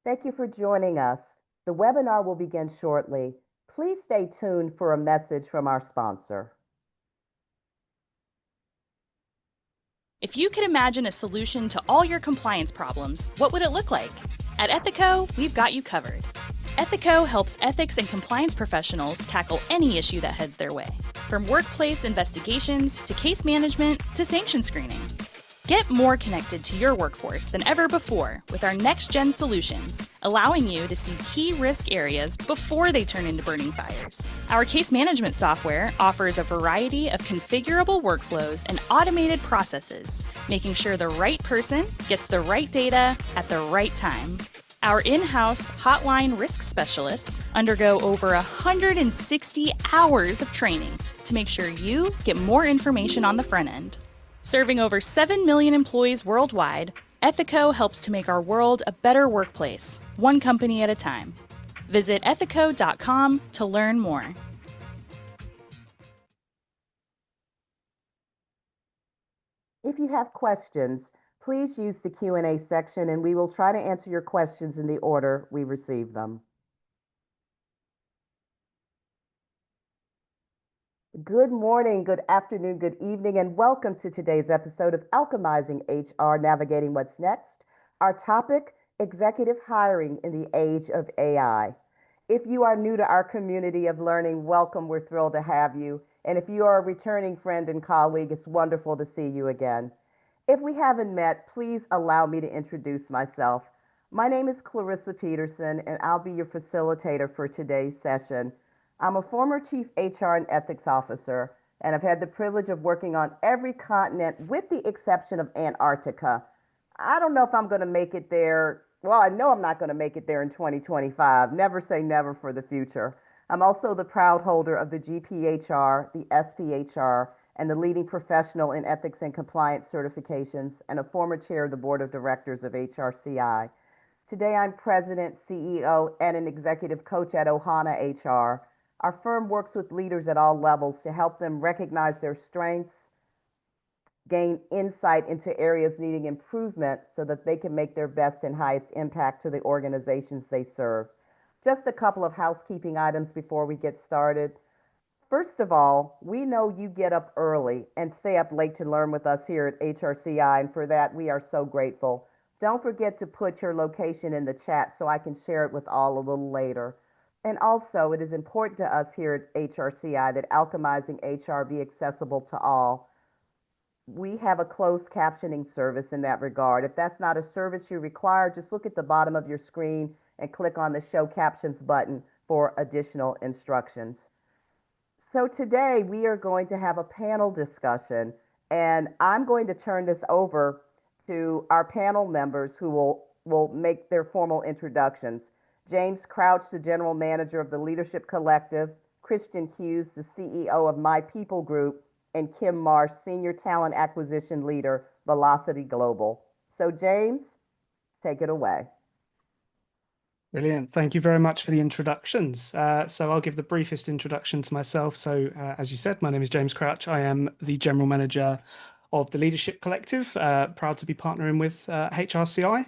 Thank you for joining us. The webinar will begin shortly. Please stay tuned for a message from our sponsor. If you could imagine a solution to all your compliance problems, what would it look like? At Ethico, we've got you covered. Ethico helps ethics and compliance professionals tackle any issue that heads their way, from workplace investigations to case management to sanction screening. Get more connected to your workforce than ever before with our next-gen solutions, allowing you to see key risk areas before they turn into burning fires. Our case management software offers a variety of configurable workflows and automated processes, making sure the right person gets the right data at the right time. Our in-house hotline risk specialists undergo over 160 hours of training to make sure you get more information on the front end. Serving over 7 million employees worldwide, Ethico helps to make our world a better workplace, one company at a time. Visit ethico.com to learn more. If you have questions, please use the Q&A section and we will try to answer your questions in the order we receive them. Good morning, good afternoon, good evening, and welcome to today's episode of Alchemizing HR, Navigating What's Next. Our topic, executive hiring in the age of AI. If you are new to our community of learning, welcome. We're thrilled to have you. And if you are a returning friend and colleague, it's wonderful to see you again. If we haven't met, please allow me to introduce myself. My name is Clarissa Peterson, and I'll be your facilitator for today's session. I'm a former Chief HR and Ethics Officer, and I've had the privilege of working on every continent with the exception of Antarctica. I don't know if I'm going to make it there. Well, I know I'm not going to make it there in 2025. Never say never for the future. I'm also the proud holder of the GPHR, the SPHR, and the leading professional in ethics and compliance certifications, and a former chair of the board of directors of HRCI. Today, I'm president, CEO, and an executive coach at Ohana HR. Our firm works with leaders at all levels to help them recognize their strengths, gain insight into areas needing improvement so that they can make their best and highest impact to the organizations they serve. Just a couple of housekeeping items before we get started. First of all, we know you get up early and stay up late to learn with us here at HRCI, and for that, we are so grateful. Don't forget to put your location in the chat so I can share it with all a little later. And also, it is important to us here at HRCI that alchemizing HR be accessible to all. We have a closed captioning service in that regard. If that's not a service you require, just look at the bottom of your screen and click on the Show Captions button for additional instructions. So today we are going to have a panel discussion, and I'm going to turn this over to our panel members who will make their formal introductions. James Crouch, the General Manager of the Leadership Collective, Christian Hughes, the CEO of My People Group, and Kim Marsh, Senior Talent Acquisition Leader, Velocity Global. So James, take it away. Brilliant. Thank you very much for the introductions. So I'll give the briefest introduction to myself. So as you said, my name is James Crouch. I am the General Manager of the Leadership Collective, proud to be partnering with HRCI.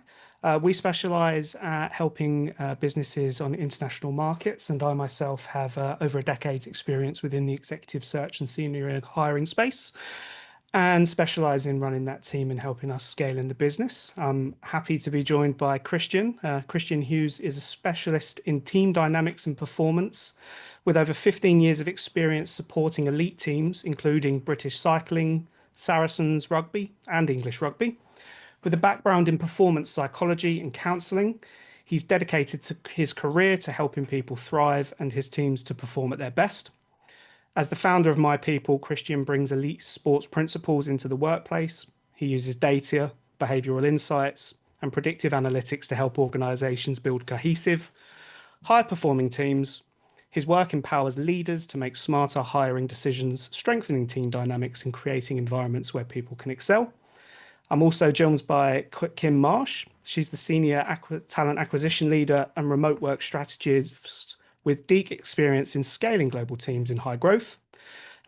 We specialize at helping businesses on international markets, and I myself have over a decade's experience within the executive search and senior hiring space, and specialize in running that team and helping us scale in the business. I'm happy to be joined by Christian. Christian Hughes is a specialist in team dynamics and performance with over 15 years of experience supporting elite teams, including British cycling, Saracens rugby, and English rugby. With a background in performance psychology and counseling, he's dedicated to his career to helping people thrive and his teams to perform at their best. As the founder of My People, Christian brings elite sports principles into the workplace. He uses data, behavioral insights, and predictive analytics to help organizations build cohesive, high-performing teams. His work empowers leaders to make smarter hiring decisions, strengthening team dynamics and creating environments where people can excel. I'm also joined by Kim Marsh. She's the Senior Talent Acquisition Leader and Remote Work Strategist with deep experience in scaling global teams in high growth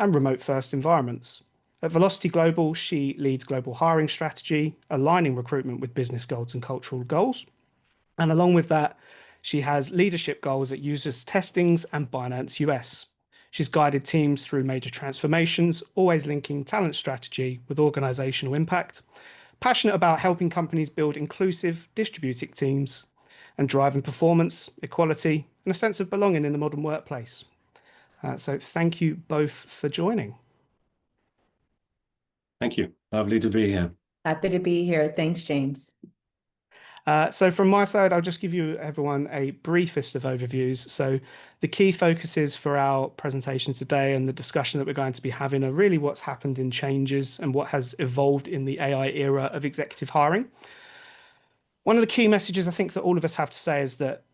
and remote first environments. At Velocity Global, she leads global hiring strategy, aligning recruitment with business goals and cultural goals. And along with that, she has leadership goals at Users Testings and Binance US. She's guided teams through major transformations, always linking talent strategy with organizational impact. Passionate about helping companies build inclusive, distributed teams and driving performance, equality, and a sense of belonging in the modern workplace. So thank you both for joining. Thank you. Lovely to be here. Happy to be here. Thanks, James. So from my side, I'll just give you everyone a briefest of overviews. So the key focuses for our presentation today and the discussion that we're going to be having are really what's happened in changes and what has evolved in the AI era of executive hiring. One of the key messages I think that all of us have to say is that,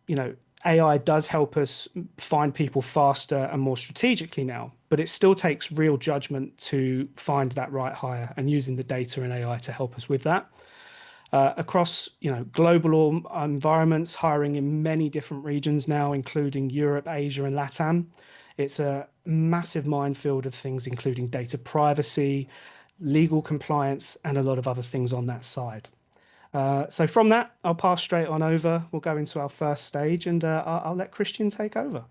AI does help us find people faster and more strategically now, but it still takes real judgment to find that right hire and using the data and AI to help us with that. Across global environments, hiring in many different regions now, including Europe, Asia, and LATAM. It's a massive minefield of things, including data privacy, legal compliance, and a lot of other things on that side. So from that, I'll pass straight on over. We'll go into our first stage, and I'll let Christian take over.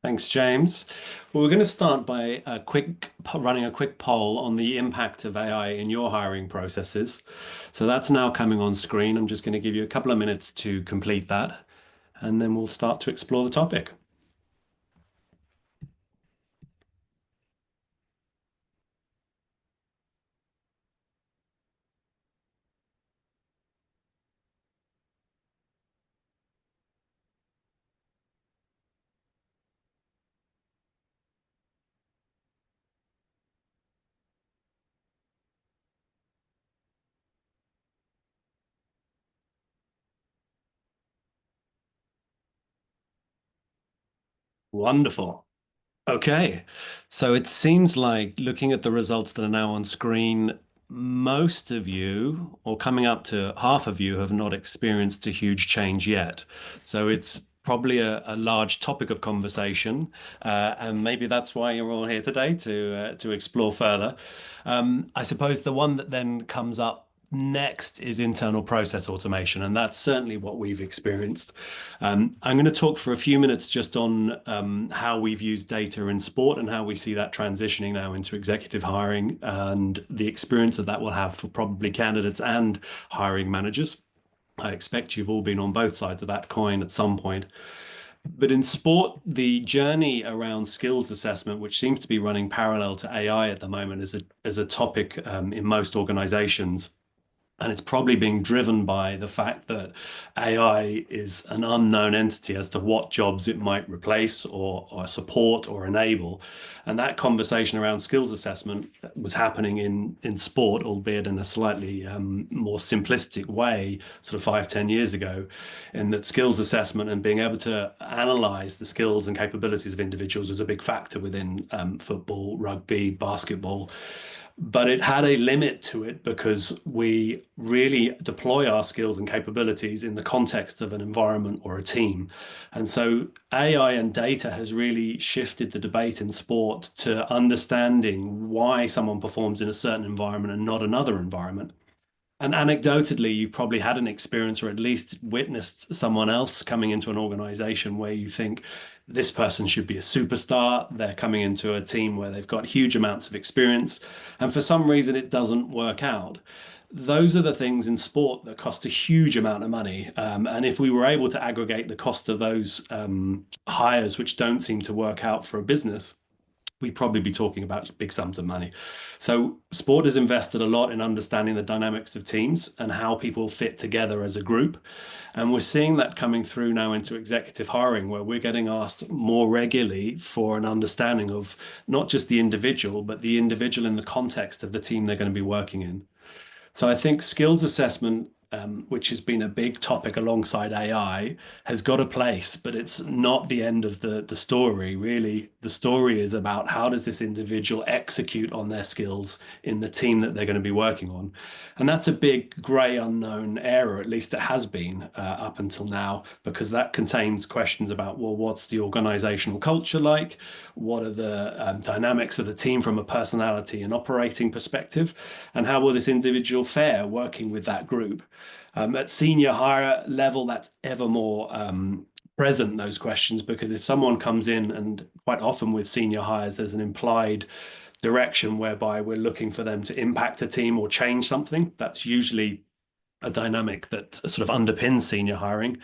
Thanks, James. Well, we're going to start by running a quick poll on the impact of AI in your hiring processes. So that's now coming on screen. I'm just going to give you a couple of minutes to complete that, and then we'll start to explore the topic. Wonderful. Okay, so it seems like looking at the results that are now on screen, most of you, or coming up to half of you, have not experienced a huge change yet. So it's probably a large topic of conversation, and maybe that's why you're all here today to explore further. I suppose the one that then comes up next is internal process automation, and that's certainly what we've experienced. I'm going to talk for a few minutes just on how we've used data in sport and how we see that transitioning now into executive hiring and the experience that will have for probably candidates and hiring managers. I expect you've all been on both sides of that coin at some point. But in sport, the journey around skills assessment, which seems to be running parallel to AI at the moment, is a topic in most organizations. And it's probably being driven by the fact that AI is an unknown entity as to what jobs it might replace or support or enable. And that conversation around skills assessment was happening in sport, albeit in a slightly more simplistic way, sort of 5-10 years ago, in that skills assessment and being able to analyze the skills and capabilities of individuals was a big factor within football, rugby, basketball. But it had a limit to it because we really deploy our skills and capabilities in the context of an environment or a team. And so AI and data has really shifted the debate in sport to understanding why someone performs in a certain environment and not another environment. And anecdotally, you've probably had an experience or at least witnessed someone else coming into an organization where you think this person should be a superstar. They're coming into a team where they've got huge amounts of experience, and for some reason it doesn't work out. Those are the things in sport that cost a huge amount of money. And if we were able to aggregate the cost of those hires, which don't seem to work out for a business, we'd probably be talking about big sums of money. So sport has invested a lot in understanding the dynamics of teams and how people fit together as a group. And we're seeing that coming through now into executive hiring, where we're getting asked more regularly for an understanding of not just the individual, but the individual in the context of the team they're going to be working in. So I think skills assessment, which has been a big topic alongside AI, has got a place, but it's not the end of the story. Really, the story is about how does this individual execute on their skills in the team that they're going to be working on. And that's a big grey unknown area, at least it has been up until now, because that contains questions about, well, what's the organizational culture like? What are the dynamics of the team from a personality and operating perspective? And how will this individual fare working with that group? At senior hire level, that's ever more present, those questions, because if someone comes in, and quite often with senior hires, there's an implied direction whereby we're looking for them to impact a team or change something. That's usually a dynamic that sort of underpins senior hiring.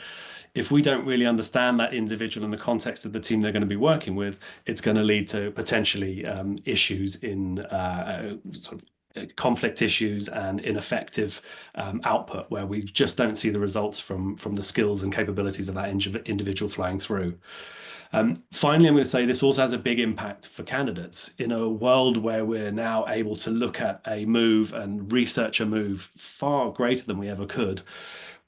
If we don't really understand that individual in the context of the team they're going to be working with, it's going to lead to potentially issues in sort of conflict issues and ineffective output, where we just don't see the results from the skills and capabilities of that individual flowing through. Finally, I'm going to say this also has a big impact for candidates. In a world where we're now able to look at a move and research a move far greater than we ever could,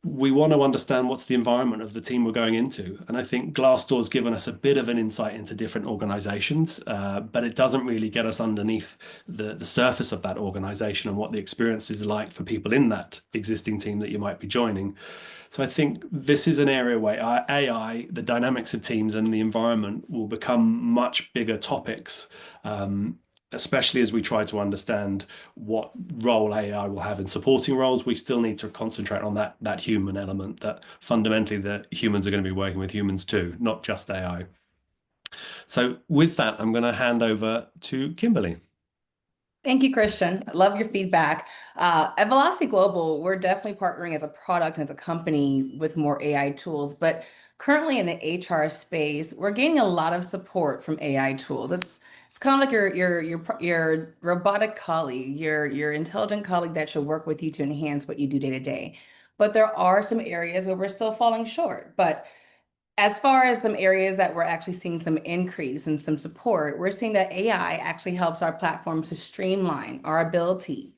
we want to understand what's the environment of the team we're going into. And I think Glassdoor's given us a bit of an insight into different organizations, but it doesn't really get us underneath the surface of that organization and what the experience is like for people in that existing team that you might be joining. So I think this is an area where AI, the dynamics of teams and the environment will become much bigger topics, especially as we try to understand what role AI will have in supporting roles. We still need to concentrate on that human element, that fundamentally the humans are going to be working with humans too, not just AI. So with that, I'm going to hand over to Kimberly. Thank you, Christian. I love your feedback. At Velocity Global, we're definitely partnering as a product and as a company with more AI tools, but currently in the HR space, we're getting a lot of support from AI tools. It's kind of like your robotic colleague, your intelligent colleague that should work with you to enhance what you do day to day. But there are some areas where we're still falling short. But as far as some areas that we're actually seeing some increase and some support, we're seeing that AI actually helps our platforms to streamline our ability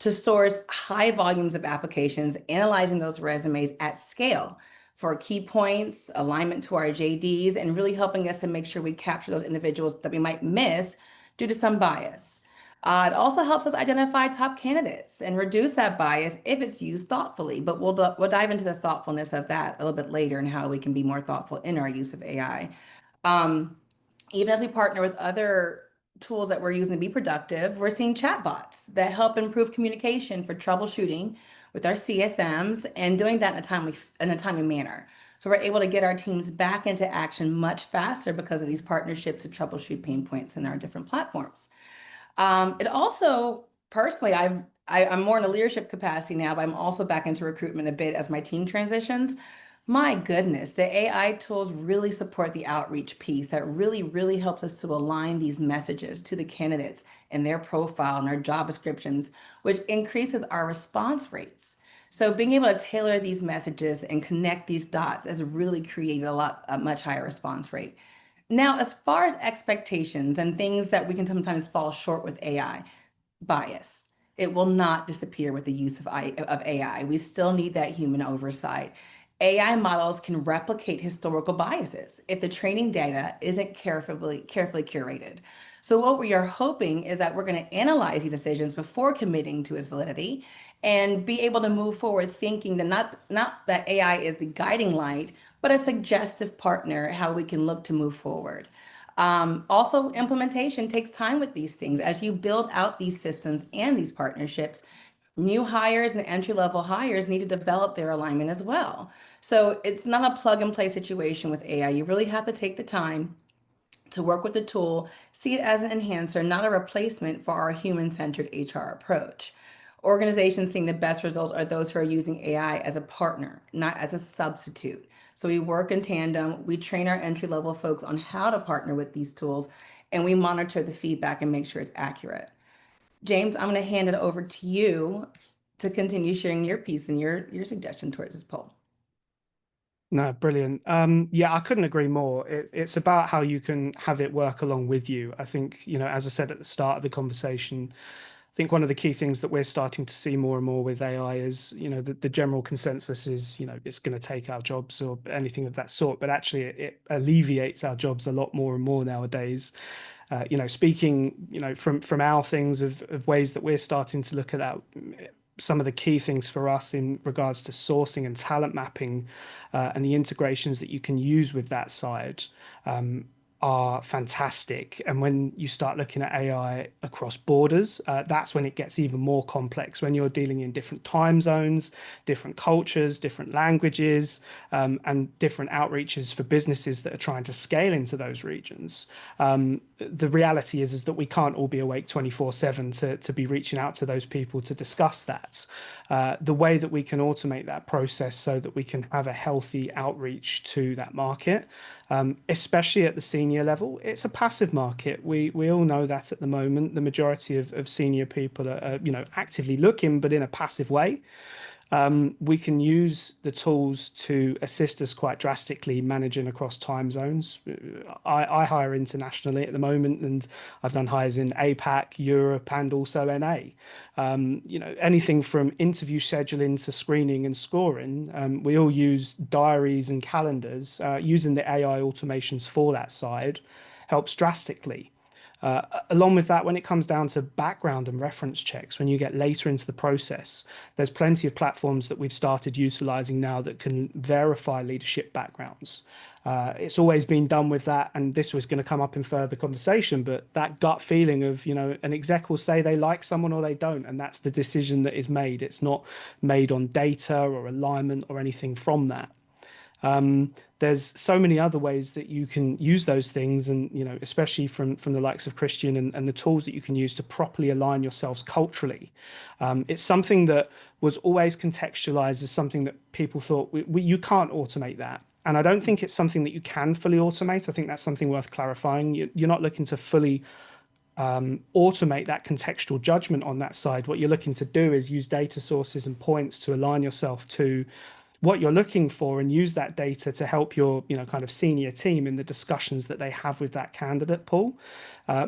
to source high volumes of applications, analyzing those resumes at scale for key points, alignment to our JDs, and really helping us to make sure we capture those individuals that we might miss due to some bias. It also helps us identify top candidates and reduce that bias if it's used thoughtfully. But we'll dive into the thoughtfulness of that a little bit later and how we can be more thoughtful in our use of AI. Even as we partner with other tools that we're using to be productive, we're seeing chatbots that help improve communication for troubleshooting with our CSMs and doing that in a timely manner. So we're able to get our teams back into action much faster because of these partnerships to troubleshoot pain points in our different platforms. It also, personally, I'm more in a leadership capacity now, but I'm also back into recruitment a bit as my team transitions. My goodness, the AI tools really support the outreach piece that really helps us to align these messages to the candidates and their profile and their job descriptions, which increases our response rates. So being able to tailor these messages and connect these dots has really created a much higher response rate. Now, as far as expectations and things that we can sometimes fall short with AI, bias. It will not disappear with the use of AI. We still need that human oversight. AI models can replicate historical biases if the training data isn't carefully curated. So what we are hoping is that we're going to analyze these decisions before committing to its validity and be able to move forward thinking that not that AI is the guiding light, but a suggestive partner, how we can look to move forward. Also, implementation takes time with these things. As you build out these systems and these partnerships, new hires and entry-level hires need to develop their alignment as well. So it's not a plug-and-play situation with AI. You really have to take the time to work with the tool, see it as an enhancer, not a replacement for our human-centered HR approach. Organizations seeing the best results are those who are using AI as a partner, not as a substitute. So we work in tandem, we train our entry-level folks on how to partner with these tools, and we monitor the feedback and make sure it's accurate. James, I'm going to hand it over to you to continue sharing your piece and your suggestion towards this poll. No, brilliant. Yeah, I couldn't agree more. It's about how you can have it work along with you. I think, as I said at the start of the conversation, I think one of the key things that we're starting to see more and more with AI is, the general consensus is, it's going to take our jobs or anything of that sort, but actually it alleviates our jobs a lot more and more nowadays. Speaking, from our things of ways that we're starting to look at that, some of the key things for us in regards to sourcing and talent mapping and the integrations that you can use with that side are fantastic. And when you start looking at AI across borders, that's when it gets even more complex. When you're dealing in different time zones, different cultures, different languages, and different outreaches for businesses that are trying to scale into those regions. The reality is that we can't all be awake 24/7 to be reaching out to those people to discuss that. The way that we can automate that process so that we can have a healthy outreach to that market, especially at the senior level. It's a passive market. We all know that at the moment. The majority of senior people are, actively looking, but in a passive way. We can use the tools to assist us quite drastically managing across time zones. I hire internationally at the moment, and I've done hires in APAC, Europe, and also NA. Anything from interview scheduling to screening and scoring. We all use diaries and calendars. Using the AI automations for that side helps drastically. Along with that, when it comes down to background and reference checks, when you get later into the process, there's plenty of platforms that we've started utilizing now that can verify leadership backgrounds. It's always been done with that, and this was going to come up in further conversation, but that gut feeling of, an exec will say they like someone or they don't, and that's the decision that is made. It's not made on data or alignment or anything from that. There's so many other ways that you can use those things, and especially from the likes of Christian and the tools that you can use to properly align yourselves culturally. It's something that was always contextualized as something that people thought you can't automate that. And I don't think it's something that you can fully automate. I think that's something worth clarifying. You're not looking to fully automate that contextual judgment on that side. What you're looking to do is use data sources and points to align yourself to what you're looking for, and use that data to help your kind of senior team in the discussions that they have with that candidate pool.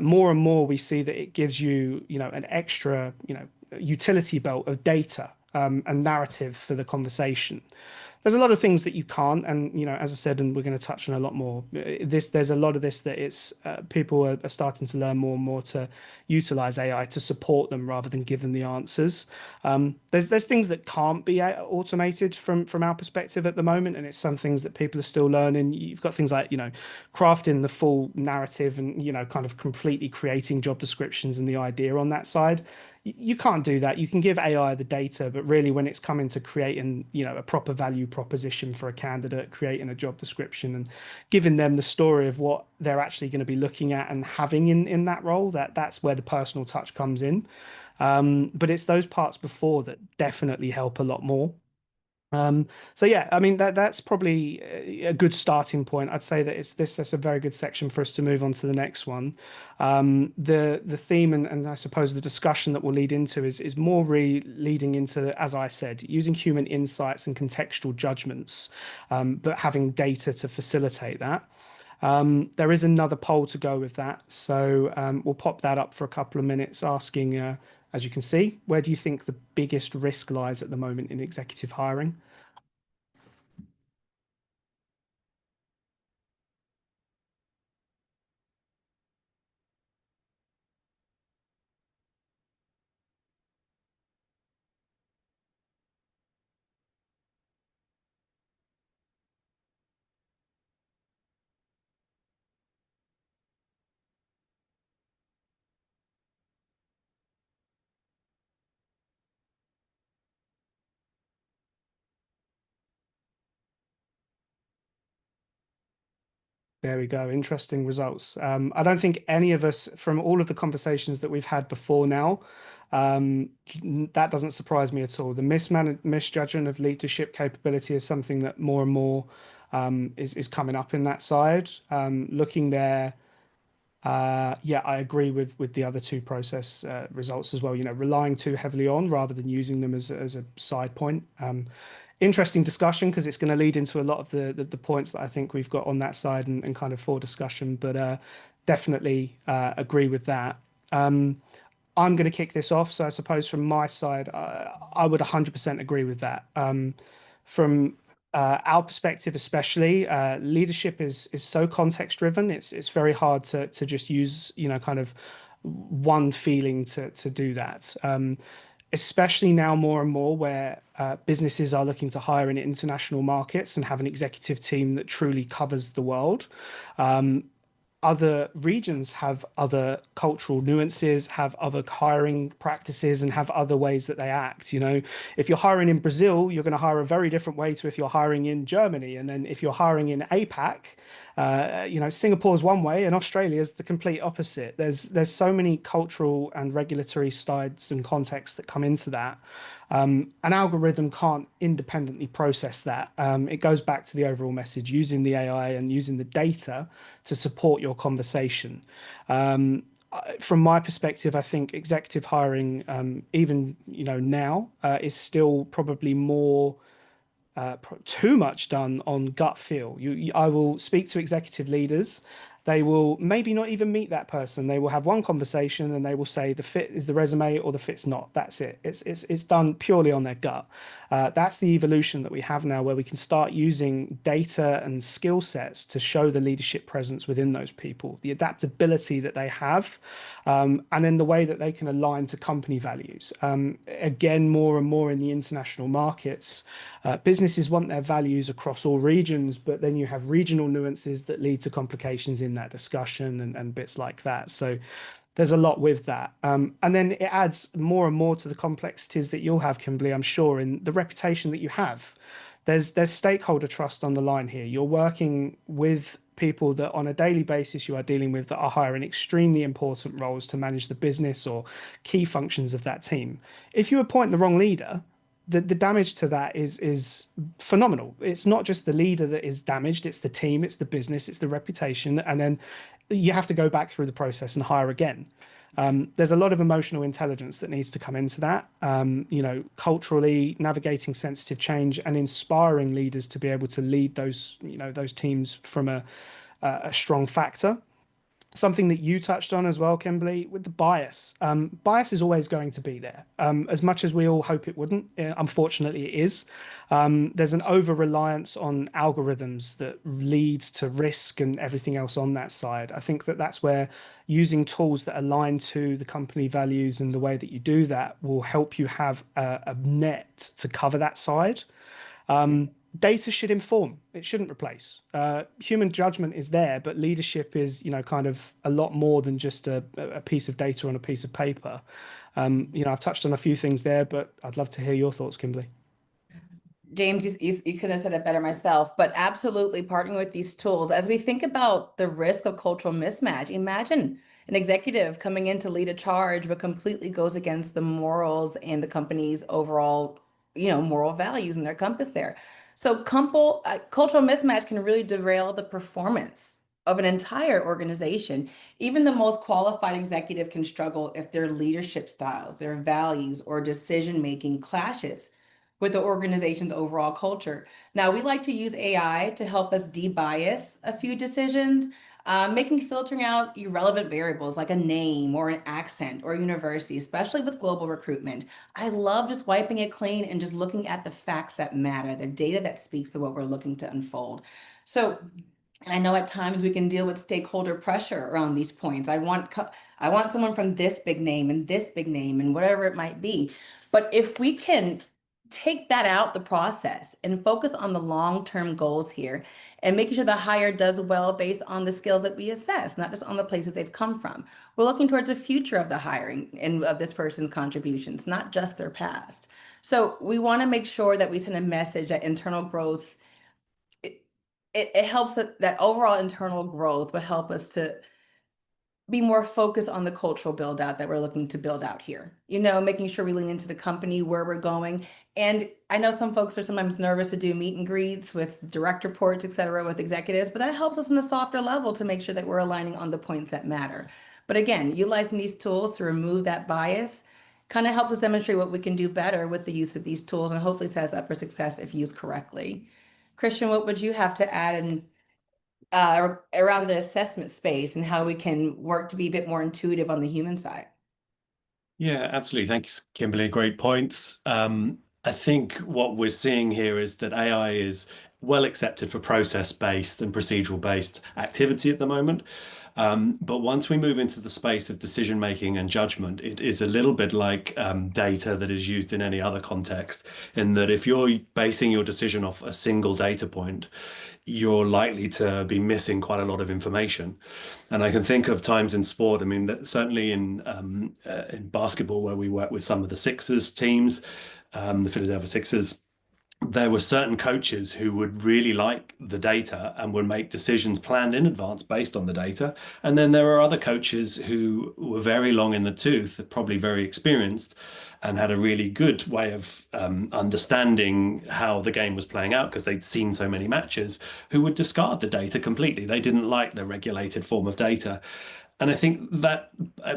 More and more we see that it gives you an extra utility belt of data and narrative for the conversation. There's a lot of things that you can't, and as I said, and we're going to touch on a lot more. There's a lot of this that it's people are starting to learn more and more to utilize AI to support them rather than give them the answers. There's things that can't be automated from our perspective at the moment, and it's some things that people are still learning. You've got things like crafting the full narrative and kind of completely creating job descriptions and the idea on that side. You can't do that. You can give AI the data, but really when it's coming to creating, a proper value proposition for a candidate, creating a job description and giving them the story of what they're actually going to be looking at and having in that role, that's where the personal touch comes in. But it's those parts before that definitely help a lot more. So yeah, I mean that's probably a good starting point. I'd say that that's a very good section for us to move on to the next one. The theme and I suppose the discussion that we'll lead into is more leading into, as I said, using human insights and contextual judgments, but having data to facilitate that. There is another poll to go with that, so we'll pop that up for a couple of minutes, asking, as you can see, where do you think the biggest risk lies at the moment in executive hiring? There we go. Interesting results. I don't think any of us, from all of the conversations that we've had before now, that doesn't surprise me at all. The misjudgment of leadership capability is something that more and more is coming up in that side. Looking there, yeah, I agree with the other two process results as well. Relying too heavily on rather than using them as a side point. Interesting discussion because it's going to lead into a lot of the points that I think we've got on that side and kind of for discussion, but definitely agree with that. I'm going to kick this off. So I suppose from my side, I would 100% agree with that. From our perspective, especially, leadership is so context driven. It's very hard to just use, kind of one feeling to do that. Especially now more and more where businesses are looking to hire in international markets and have an executive team that truly covers the world. other regions have other cultural nuances, have other hiring practices, and have other ways that they act. You know, if you're hiring in Brazil, you're going to hire a very different way to if you're hiring in Germany. And then if you're hiring in APAC, you know, Singapore's one way and Australia's the complete opposite. There's so many cultural and regulatory sides and contexts that come into that. An algorithm can't independently process that. It goes back to the overall message, using the AI and using the data to support your conversation. From my perspective, I think executive hiring, even now, is still probably more too much done on gut feel. I will speak to executive leaders. They will maybe not even meet that person. They will have one conversation and they will say the fit is the resume or the fit's not. That's it. It's done purely on their gut. That's the evolution that we have now, where we can start using data and skill sets to show the leadership presence within those people, the adaptability that they have, and then the way that they can align to company values. Again, more and more in the international markets, businesses want their values across all regions, but then you have regional nuances that lead to complications in that discussion and bits like that. So there's a lot with that. And then it adds more and more to the complexities that you'll have, Kimberly, I'm sure, in the reputation that you have. There's stakeholder trust on the line here. You're working with people that on a daily basis you are dealing with that are hiring extremely important roles to manage the business or key functions of that team. If you appoint the wrong leader, the damage to that is phenomenal. It's not just the leader that is damaged, it's the team, it's the business, it's the reputation, and then you have to go back through the process and hire again. There's a lot of emotional intelligence that needs to come into that, culturally navigating sensitive change and inspiring leaders to be able to lead those teams from a strong factor. Something that you touched on as well, Kimberly, with the bias. Bias is always going to be there. As much as we all hope it wouldn't, unfortunately it is. There's an over-reliance on algorithms that leads to risk and everything else on that side. I think that that's where using tools that align to the company values and the way that you do that will help you have a net to cover that side. Data should inform, it shouldn't replace. Human judgment is there, but leadership is, kind of a lot more than just a piece of data on a piece of paper. I've touched on a few things there, but I'd love to hear your thoughts, Kimberly. James, you could have said it better myself, but absolutely partnering with these tools. As we think about the risk of cultural mismatch, imagine an executive coming in to lead a charge, but completely goes against the morals and the company's overall, moral values and their compass there. So cultural mismatch can really derail the performance of an entire organization. Even the most qualified executive can struggle if their leadership styles, their values, or decision-making clashes with the organization's overall culture. Now, we like to use AI to help us debias a few decisions, filtering out irrelevant variables like a name or an accent or university, especially with global recruitment. I love just wiping it clean and just looking at the facts that matter, the data that speaks to what we're looking to unfold. So, and I know at times we can deal with stakeholder pressure around these points. I want someone from this big name and this big name and whatever it might be. But if we can take that out the process and focus on the long-term goals here and making sure the hire does well based on the skills that we assess, not just on the places they've come from. We're looking towards the future of the hiring and of this person's contributions, not just their past. So we want to make sure that we send a message that internal growth, it helps that overall internal growth will help us to be more focused on the cultural build out that we're looking to build out here, making sure we lean into the company, where we're going. And I know some folks are sometimes nervous to do meet and greets with direct reports, et cetera, with executives, but that helps us on a softer level to make sure that we're aligning on the points that matter. But again, utilizing these tools to remove that bias kind of helps us demonstrate what we can do better with the use of these tools, and hopefully sets up for success if used correctly. Christian, what would you have to add around the assessment space and how we can work to be a bit more intuitive on the human side? Yeah, absolutely. Thanks, Kimberly. Great points. I think what we're seeing here is that AI is well accepted for process-based and procedural-based activity at the moment. But once we move into the space of decision making and judgment, it is a little bit like data that is used in any other context, in that if you're basing your decision off a single data point, you're likely to be missing quite a lot of information. And I can think of times in sport, I mean, that certainly in basketball, where we work with some of the Sixers teams, the Philadelphia Sixers, there were certain coaches who would really like the data and would make decisions planned in advance based on the data. And then there are other coaches who were very long in the tooth, probably very experienced, and had a really good way of understanding how the game was playing out because they'd seen so many matches, who would discard the data completely. They didn't like the regulated form of data. And I think that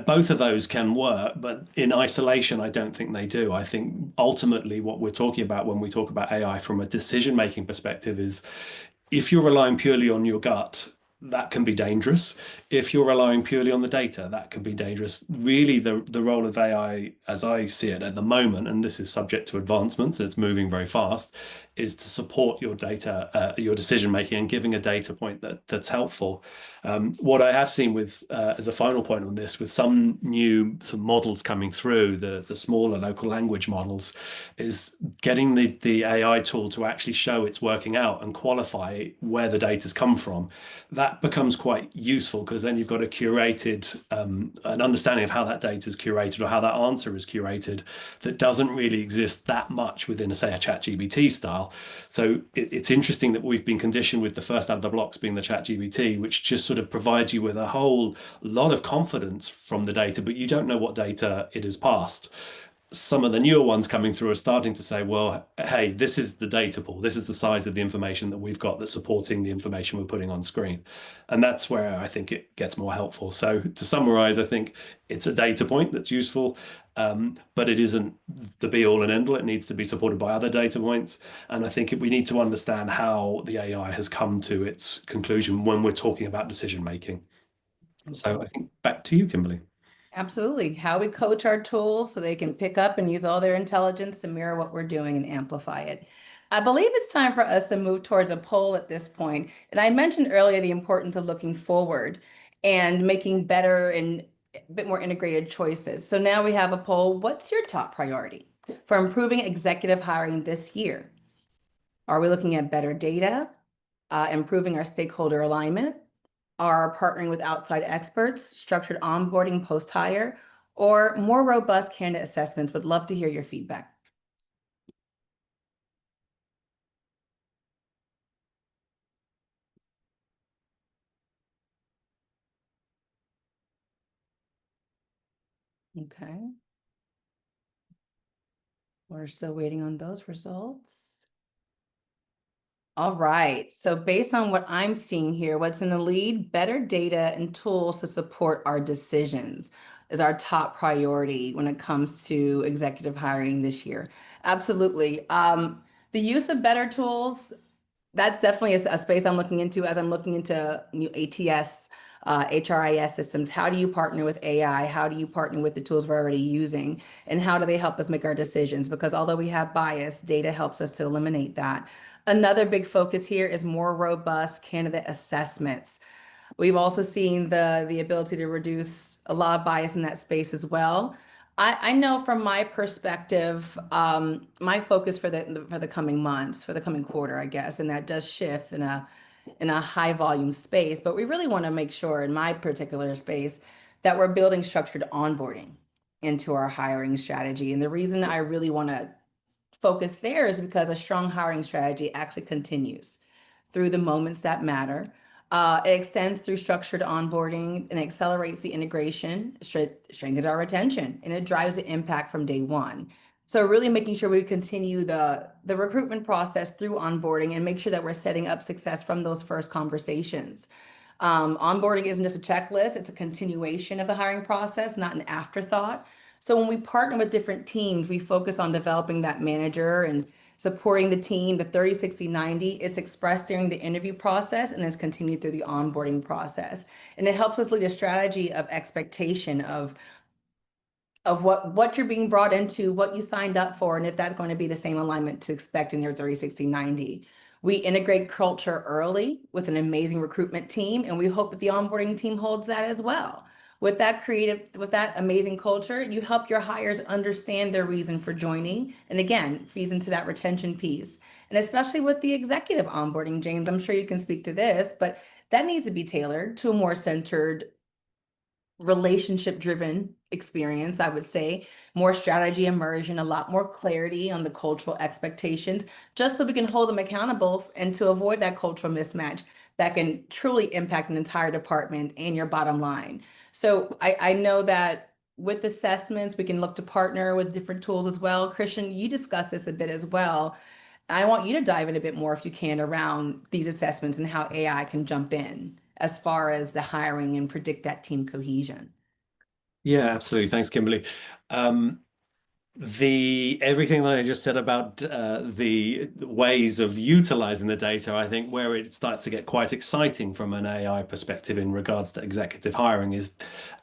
both of those can work, but in isolation, I don't think they do. I think ultimately what we're talking about when we talk about AI from a decision-making perspective is if you're relying purely on your gut, that can be dangerous. If you're relying purely on the data, that can be dangerous. Really, the role of AI, as I see it at the moment, and this is subject to advancements, it's moving very fast, is to support your data, your decision making, and giving a data point that's helpful. What I have seen with, as a final point on this, with some models coming through, the smaller local language models, is getting the AI tool to actually show it's working out and qualify where the data's come from. That becomes quite useful because then you've got a curated, an understanding of how that data is curated or how that answer is curated that doesn't really exist that much within, say, a ChatGPT style. So it's interesting that we've been conditioned with the first out of the blocks being the ChatGPT, which just sort of provides you with a whole lot of confidence from the data, but you don't know what data it has passed. Some of the newer ones coming through are starting to say, well, hey, this is the data pool. This is the size of the information that we've got that's supporting the information we're putting on screen. And that's where I think it gets more helpful. So to summarize, I think it's a data point that's useful, but it isn't the be all and end all. It needs to be supported by other data points. And I think we need to understand how the AI has come to its conclusion when we're talking about decision making. So I think back to you, Kimberly. Absolutely. How we coach our tools so they can pick up and use all their intelligence to mirror what we're doing and amplify it. I believe it's time for us to move towards a poll at this point. And I mentioned earlier the importance of looking forward and making better and a bit more integrated choices. So now we have a poll. What's your top priority for improving executive hiring this year? Are we looking at better data, improving our stakeholder alignment, are partnering with outside experts, structured onboarding post-hire, or more robust candidate assessments? Would love to hear your feedback. Okay. We're still waiting on those results. All right, so based on what I'm seeing here, what's in the lead? Better data and tools to support our decisions is our top priority when it comes to executive hiring this year. Absolutely. The use of better tools, that's definitely a space I'm looking into as I'm looking into new ATS, HRIS systems. How do you partner with AI? How do you partner with the tools we're already using? And how do they help us make our decisions? Because although we have bias, data helps us to eliminate that. Another big focus here is more robust candidate assessments. We've also seen the ability to reduce a lot of bias in that space as well. I know from my perspective, my focus for the coming months, for the coming quarter, I guess, and that does shift in a high volume space, but we really want to make sure in my particular space that we're building structured onboarding into our hiring strategy. And the reason I really want to focus there is because a strong hiring strategy actually continues through the moments that matter. It extends through structured onboarding and accelerates the integration, strengthens our retention, and it drives the impact from day one. So really making sure we continue the recruitment process through onboarding and make sure that we're setting up success from those first conversations. Onboarding isn't just a checklist, it's a continuation of the hiring process, not an afterthought. So when we partner with different teams, we focus on developing that manager and supporting the team, the 30, 60, 90. It's expressed during the interview process and then it's continued through the onboarding process. And it helps us lead a strategy of expectation of what you're being brought into, what you signed up for, and if that's going to be the same alignment to expect in your 30, 60, 90. We integrate culture early with an amazing recruitment team, and we hope that the onboarding team holds that as well. With that amazing culture, you help your hires understand their reason for joining. And again, feeds into that retention piece. And especially with the executive onboarding, James, I'm sure you can speak to this, but that needs to be tailored to a more centered, relationship driven experience, I would say, more strategy immersion, a lot more clarity on the cultural expectations, just so we can hold them accountable and to avoid that cultural mismatch that can truly impact an entire department and your bottom line. So I know that with assessments, we can look to partner with different tools as well. Christian, you discussed this a bit as well. I want you to dive in a bit more, if you can, around these assessments and how AI can jump in as far as the hiring and predict that team cohesion. Yeah, absolutely. Thanks, Kimberly. Everything that I just said about the ways of utilizing the data, I think where it starts to get quite exciting from an AI perspective in regards to executive hiring is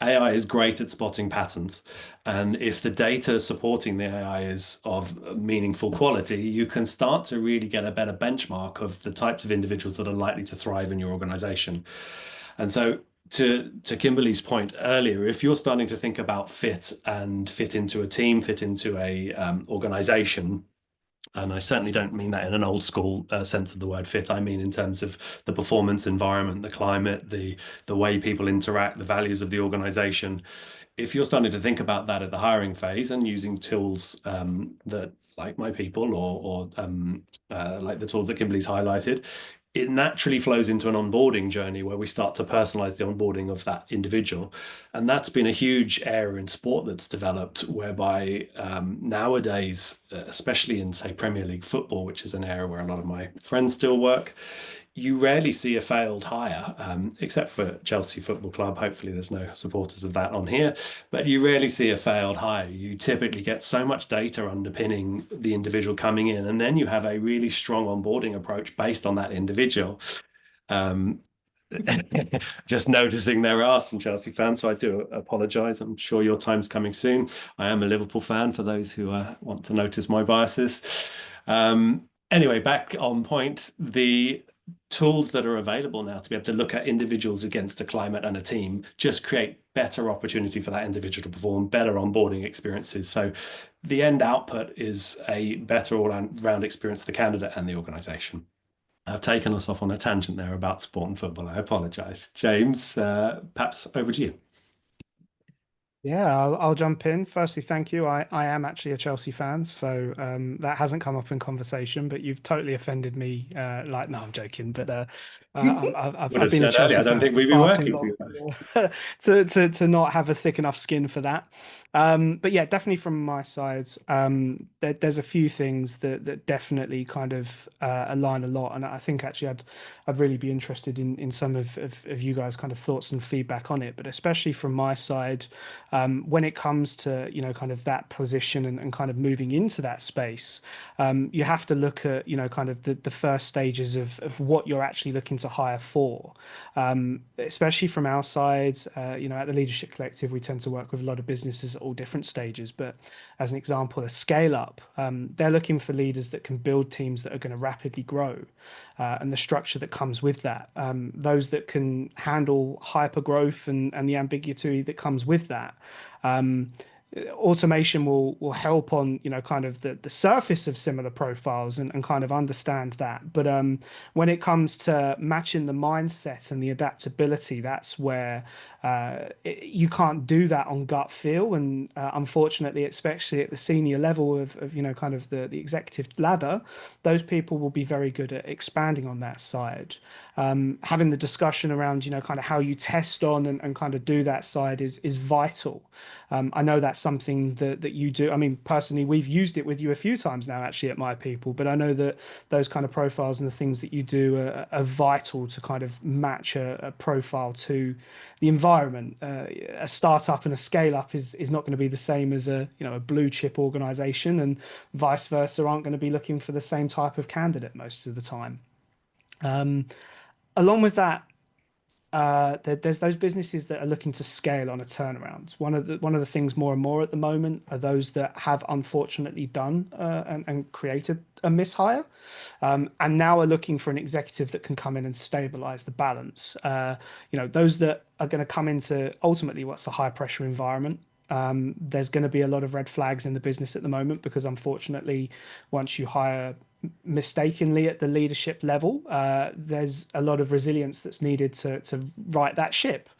AI is great at spotting patterns. And if the data supporting the AI is of meaningful quality, you can start to really get a better benchmark of the types of individuals that are likely to thrive in your organization. And so to Kimberly's point earlier, if you're starting to think about fit and fit into a team, fit into a organization, and I certainly don't mean that in an old school sense of the word fit. I mean in terms of the performance environment, the climate, the way people interact, the values of the organization. If you're starting to think about that at the hiring phase and using tools that like My People or like the tools that Kimberly's highlighted, it naturally flows into an onboarding journey where we start to personalize the onboarding of that individual. And that's been a huge area in sport that's developed, whereby nowadays, especially in, say, Premier League football, which is an area where a lot of my friends still work, you rarely see a failed hire, except for Chelsea Football Club. Hopefully there's no supporters of that on here, but you rarely see a failed hire. You typically get so much data underpinning the individual coming in, and then you have a really strong onboarding approach based on that individual. Just noticing there are some Chelsea fans, so I do apologise. I'm sure your time's coming soon. I am a Liverpool fan, for those who want to notice my biases. Anyway, back on point, the tools that are available now to be able to look at individuals against a climate and a team just create better opportunity for that individual to perform, better onboarding experiences. So the end output is a better all-round experience for the candidate and the organisation. I've taken us off on a tangent there about sport and football. I apologise. James, perhaps over to you. Yeah, I'll jump in. Firstly, thank you. I am actually a Chelsea fan, so that hasn't come up in conversation, but you've totally offended me. No, I'm joking, but I've been a Chelsea fan. I don't think we'd be working for you to not have a thick enough skin for that. But yeah, definitely from my side, there's a few things that definitely kind of align a lot, and I think actually I'd really be interested in some of you guys' kind of thoughts and feedback on it. But especially from my side, when it comes to kind of that position and kind of moving into that space, you have to look at kind of the first stages of what you're actually looking to hire for, especially from our side. At the Leadership Collective, we tend to work with a lot of businesses at all different stages, but as an example, a scale up, they're looking for leaders that can build teams that are going to rapidly grow, and the structure that comes with that, those that can handle hyper growth and the ambiguity that comes with that. Automation will help on kind of the surface of similar profiles and kind of understand that, but when it comes to matching the mindset and the adaptability, that's where you can't do that on gut feel. And unfortunately, especially at the senior level of kind of the executive ladder, those people will be very good at expanding on that side. Having the discussion around kind of how you test on and kind of do that side is vital. I know that's something that you do. I mean, personally, we've used it with you a few times now, actually, at My People, but I know that those kind of profiles and the things that you do are vital to kind of match a profile to the environment. A startup and a scale up is not going to be the same as a blue chip organization, and vice versa aren't going to be looking for the same type of candidate most of the time. Along with that, there's those businesses that are looking to scale on a turnaround. One of the things more and more at the moment are those that have unfortunately done and created a mishire, and now are looking for an executive that can come in and stabilize the balance. Those that are going to come into ultimately what's a high pressure environment. There's going to be a lot of red flags in the business at the moment because unfortunately, once you hire mistakenly at the leadership level, there's a lot of resilience that's needed to right that ship.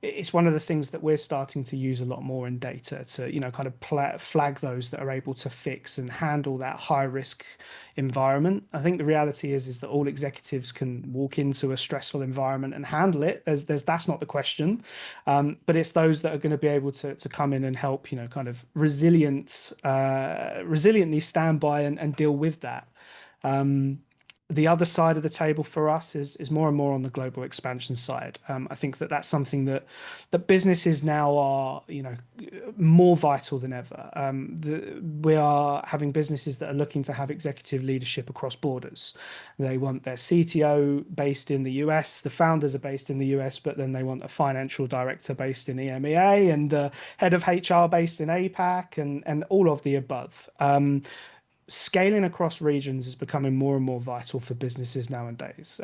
It's one of the things that we're starting to use a lot more in data to, kind of flag those that are able to fix and handle that high risk environment. I think the reality is that all executives can walk into a stressful environment and handle it. That's not the question, but it's those that are going to be able to come in and help, kind of resiliently stand by and deal with that. The other side of the table for us is more and more on the global expansion side. I think that's something that businesses now are, more vital than ever. We are having businesses that are looking to have executive leadership across borders. They want their CTO based in the US, the founders are based in the US, but then they want a financial director based in EMEA and head of HR based in APAC and all of the above. Scaling across regions is becoming more and more vital for businesses nowadays.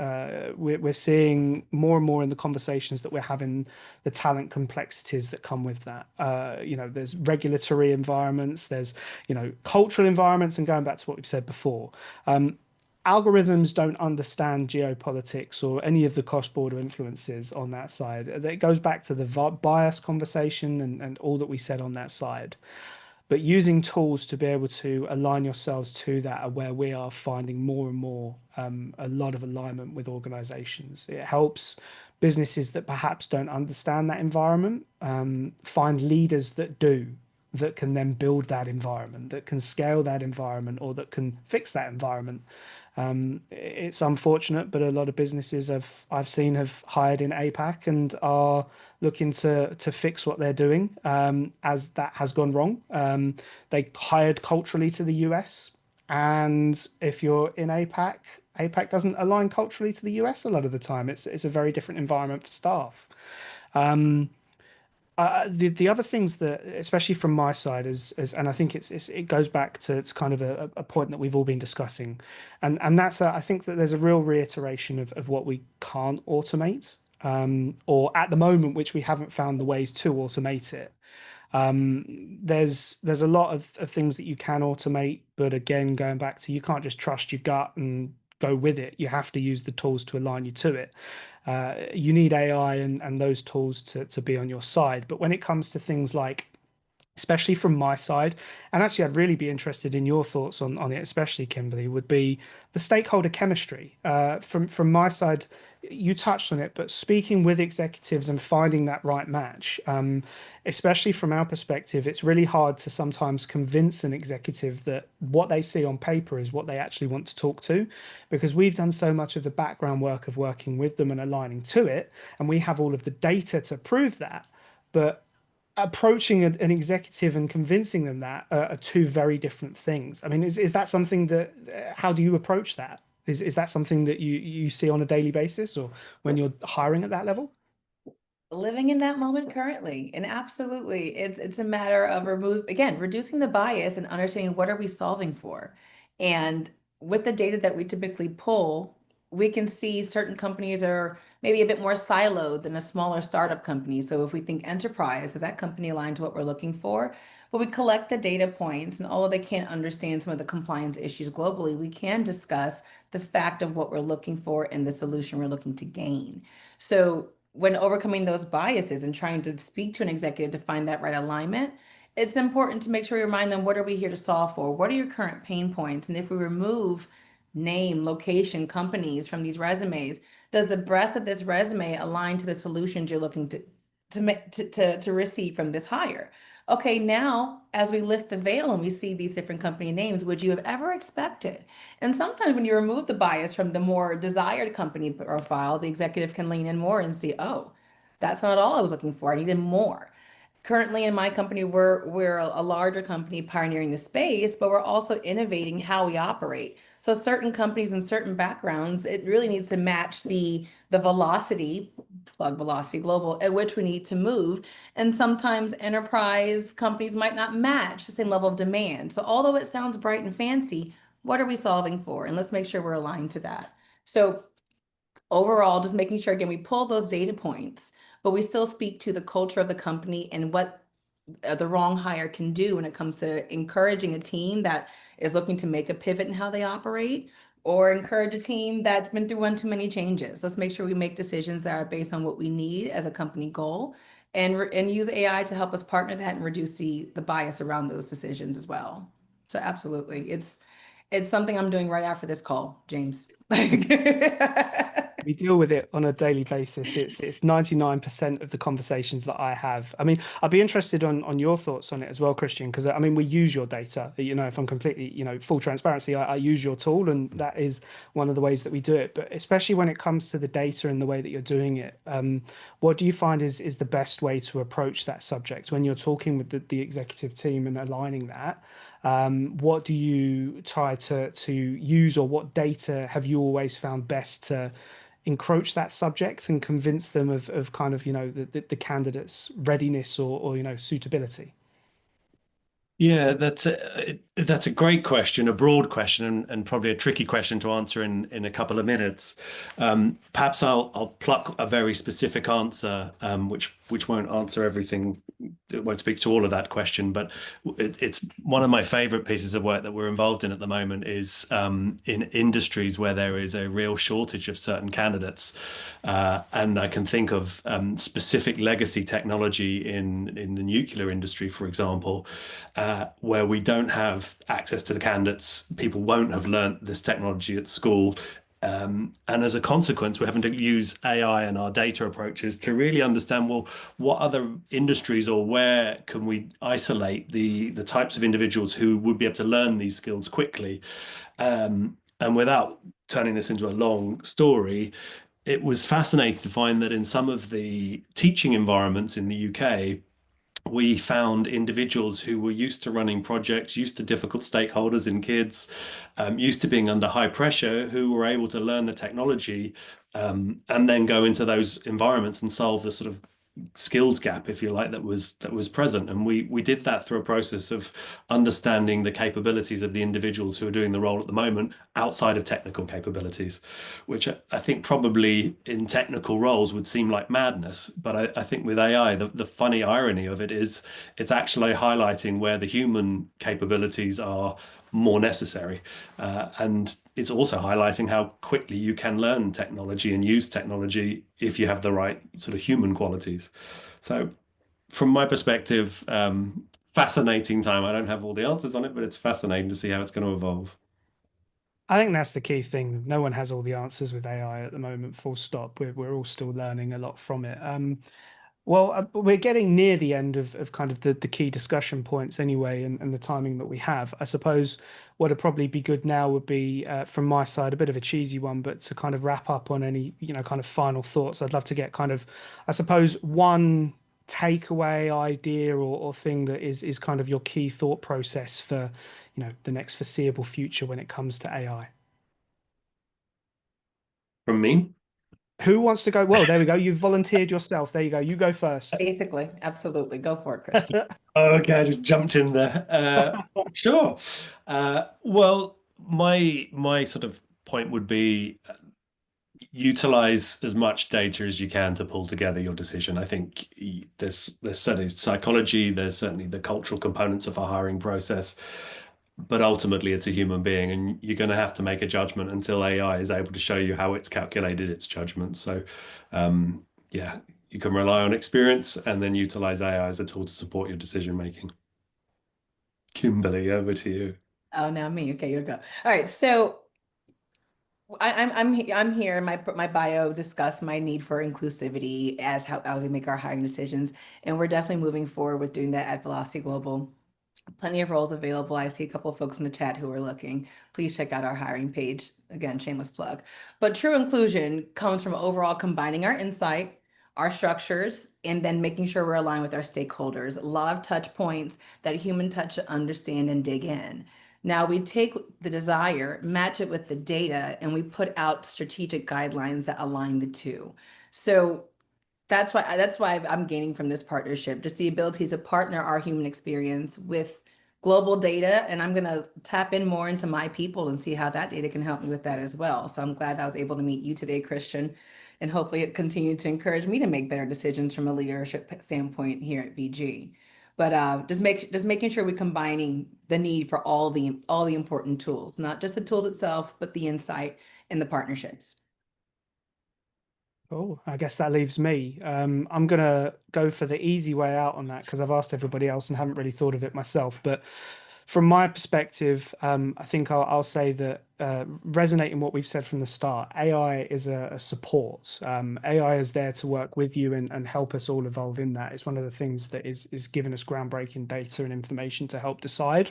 We're seeing more and more in the conversations that we're having the talent complexities that come with that. There's regulatory environments, there's, cultural environments, and going back to what we've said before, algorithms don't understand geopolitics or any of the cross-border influences on that side. It goes back to the bias conversation and all that we said on that side. But using tools to be able to align yourselves to that are where we are finding more and more a lot of alignment with organizations. It helps businesses that perhaps don't understand that environment find leaders that do, that can then build that environment, that can scale that environment, or that can fix that environment. It's unfortunate, but a lot of businesses I've seen have hired in APAC and are looking to fix what they're doing as that has gone wrong. They hired culturally to the US, and if you're in APAC doesn't align culturally to the US a lot of the time. It's a very different environment for staff. The other things that, especially from my side, is and I think it goes back to kind of a point that we've all been discussing, and that's I think that there's a real reiteration of what we can't automate, or at the moment, which we haven't found the ways to automate it. There's a lot of things that you can automate, but again, going back to, you can't just trust your gut and go with it. You have to use the tools to align you to it. You need AI and those tools to be on your side. But when it comes to things like, especially from my side, and actually I'd really be interested in your thoughts on it, especially Kimberly, would be the stakeholder chemistry. From my side, you touched on it, but speaking with executives and finding that right match, especially from our perspective, it's really hard to sometimes convince an executive that what they see on paper is what they actually want to talk to, because we've done so much of the background work of working with them and aligning to it, and we have all of the data to prove that. But approaching an executive and convincing them that are two very different things. I mean, is that something that, how do you approach that? Is that something that you see on a daily basis or when you're hiring at that level? Living in that moment currently, and absolutely, it's a matter of reducing the bias and understanding what are we solving for. And with the data that we typically pull, we can see certain companies are maybe a bit more siloed than a smaller startup company. So if we think enterprise, is that company aligned to what we're looking for? But we collect the data points, and although they can't understand some of the compliance issues globally, we can discuss the fact of what we're looking for and the solution we're looking to gain. So when overcoming those biases and trying to speak to an executive to find that right alignment, it's important to make sure we remind them, what are we here to solve for? What are your current pain points? And if we remove name, location, companies from these resumes, does the breadth of this resume align to the solutions you're looking to receive from this hire? Okay, now as we lift the veil and we see these different company names, would you have ever expected? And sometimes when you remove the bias from the more desired company profile, the executive can lean in more and see, oh, that's not all I was looking for. I needed more. Currently in my company, we're a larger company pioneering the space, but we're also innovating how we operate. So certain companies and certain backgrounds, it really needs to match the velocity, plug velocity global, at which we need to move. And sometimes enterprise companies might not match the same level of demand. So although it sounds bright and fancy, what are we solving for? And let's make sure we're aligned to that. So overall, just making sure, again, we pull those data points, but we still speak to the culture of the company and what the wrong hire can do when it comes to encouraging a team that is looking to make a pivot in how they operate, or encourage a team that's been through one too many changes. Let's make sure we make decisions that are based on what we need as a company goal, and use AI to help us partner that and reduce the bias around those decisions as well. So absolutely, it's something I'm doing right after this call, James. We deal with it on a daily basis. It's 99% of the conversations that I have. I mean, I'd be interested on your thoughts on it as well, Christian, because I mean, we use your data. You know, if I'm completely, full transparency, I use your tool, and that is one of the ways that we do it. But especially when it comes to the data and the way that you're doing it, what do you find is the best way to approach that subject when you're talking with the executive team and aligning that? What do you try to use, or what data have you always found best to encroach that subject and convince them of kind of, the candidate's readiness or suitability? Yeah, that's a great question, a broad question, and probably a tricky question to answer in a couple of minutes. Perhaps I'll pluck a very specific answer, which won't answer everything. It won't speak to all of that question, but it's one of my favorite pieces of work that we're involved in at the moment is in industries where there is a real shortage of certain candidates. And I can think of specific legacy technology in the nuclear industry, for example, where we don't have access to the candidates. People won't have learnt this technology at school. And as a consequence, we're having to use AI and our data approaches to really understand, well, what other industries or where can we isolate the types of individuals who would be able to learn these skills quickly? And without turning this into a long story, it was fascinating to find that in some of the teaching environments in the UK, we found individuals who were used to running projects, used to difficult stakeholders in kids, used to being under high pressure, who were able to learn the technology and then go into those environments and solve the sort of skills gap, if you like, that was present. And we did that through a process of understanding the capabilities of the individuals who are doing the role at the moment outside of technical capabilities, which I think probably in technical roles would seem like madness. But I think with AI, the funny irony of it is it's actually highlighting where the human capabilities are more necessary. And it's also highlighting how quickly you can learn technology and use technology if you have the right sort of human qualities. So from my perspective, fascinating time. I don't have all the answers on it, but it's fascinating to see how it's going to evolve. I think that's the key thing. No one has all the answers with AI at the moment, full stop. We're all still learning a lot from it. Well, we're getting near the end of kind of the key discussion points anyway, and the timing that we have. I suppose what would probably be good now would be, from my side, a bit of a cheesy one, but to kind of wrap up on any, kind of final thoughts. I'd love to get kind of, I suppose, one takeaway idea or thing that is kind of your key thought process for, the next foreseeable future when it comes to AI. From me? Who wants to go? Well, there we go. You've volunteered yourself. There you go. You go first. Basically, absolutely. Go for it, Christian. Okay, I just jumped in there. Sure. Well, my sort of point would be utilize as much data as you can to pull together your decision. I think there's certainly psychology, there's certainly the cultural components of a hiring process, but ultimately it's a human being, and you're going to have to make a judgment until AI is able to show you how it's calculated its judgment. So, yeah, you can rely on experience and then utilize AI as a tool to support your decision making. Kimberly, over to you. Oh, now me. Okay, you go. All right. So I'm here. My bio discussed my need for inclusivity as how we make our hiring decisions, and we're definitely moving forward with doing that at Velocity Global. Plenty of roles available. I see a couple of folks in the chat who are looking. Please check out our hiring page. Again, shameless plug. But true inclusion comes from overall combining our insight our structures, and then making sure we're aligned with our stakeholders. A lot of touch points, that human touch to understand and dig in. Now we take the desire, match it with the data, and we put out strategic guidelines that align the two. So that's why I'm gaining from this partnership, just the ability to partner our human experience with global data. And I'm going to tap in more into my people and see how that data can help me with that as well. So I'm glad that I was able to meet you today, Christian, and hopefully it continued to encourage me to make better decisions from a leadership standpoint here at VG. But just making sure we're combining the need for all the important tools, not just the tools itself, but the insight and the partnerships. Oh, I guess that leaves me. I'm going to go for the easy way out on that because I've asked everybody else and haven't really thought of it myself. But from my perspective, I think I'll say that resonating what we've said from the start, AI is a support. AI is there to work with you and help us all evolve in that. It's one of the things that is giving us groundbreaking data and information to help decide.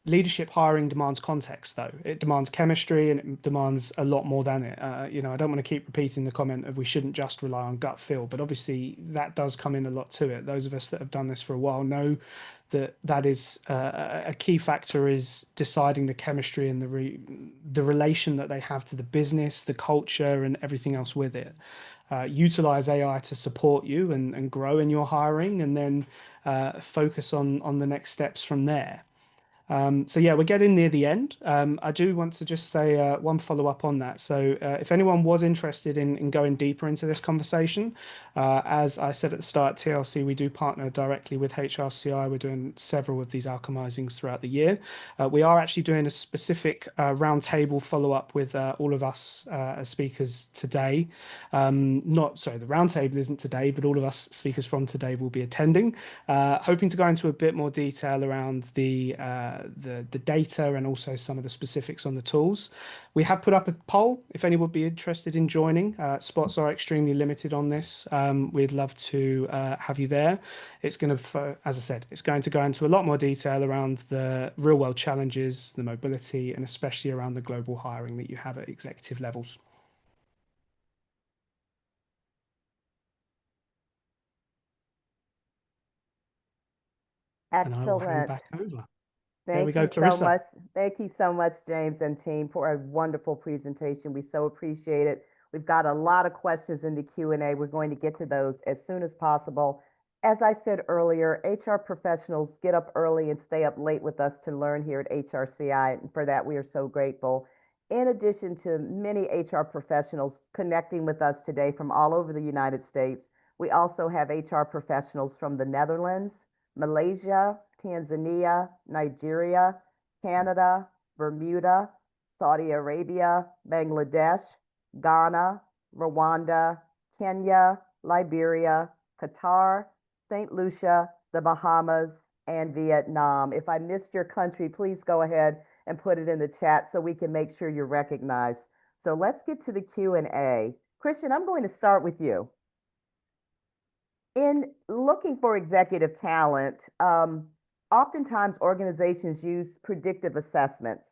Leadership hiring demands context, though. It demands chemistry and it demands a lot more than it. I don't want to keep repeating the comment of we shouldn't just rely on gut feel, but obviously that does come in a lot to it. Those of us that have done this for a while know that is a key factor is deciding the chemistry and the relation that they have to the business, the culture, and everything else with it. Utilize AI to support you and grow in your hiring, and then focus on the next steps from there. So yeah, we're getting near the end. I do want to just say one follow up on that. So if anyone was interested in going deeper into this conversation, as I said at the start, TLC, we do partner directly with HRCI. We're doing several of these alchemizings throughout the year. We are actually doing a specific roundtable follow up with all of us as speakers today. The roundtable isn't today, but all of us speakers from today will be attending, hoping to go into a bit more detail around the data and also some of the specifics on the tools. We have put up a poll if anyone would be interested in joining. Spots are extremely limited on this. We'd love to have you there. It's going to, as I said, it's going to go into a lot more detail around the real world challenges, the mobility, and especially around the global hiring that you have at executive levels. And I will hand Excellent. back over. There we Thank go, you so Clarissa. much. Thank you so much, James and team, for a wonderful presentation. We so appreciate it. We've got a lot of questions in the Q&A. We're going to get to those as soon as possible. As I said earlier, HR professionals get up early and stay up late with us to learn here at HRCI, and for that, we are so grateful. In addition to many HR professionals connecting with us today from all over the United States, we also have HR professionals from the Netherlands, Malaysia, Tanzania, Nigeria, Canada, Bermuda, Saudi Arabia, Bangladesh, Ghana, Rwanda, Kenya, Liberia, Qatar, St. Lucia, the Bahamas, and Vietnam. If I missed your country, please go ahead and put it in the chat so we can make sure you're recognized. So let's get to the Q&A. Christian, I'm going to start with you. In looking for executive talent, oftentimes organizations use predictive assessments.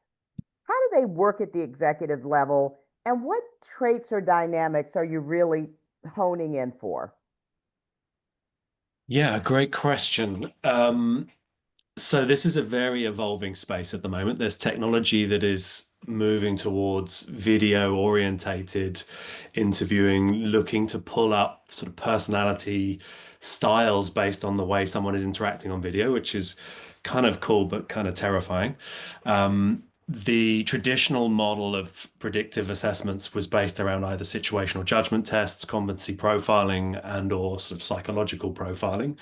How do they work at the executive level, and what traits or dynamics are you really honing in for? Yeah, great question. So this is a very evolving space at the moment. There's technology that is moving towards video orientated interviewing, looking to pull up sort of personality styles based on the way someone is interacting on video, which is kind of cool, but kind of terrifying. The traditional model of predictive assessments was based around either situational judgment tests, competency profiling, and or sort of psychological profiling.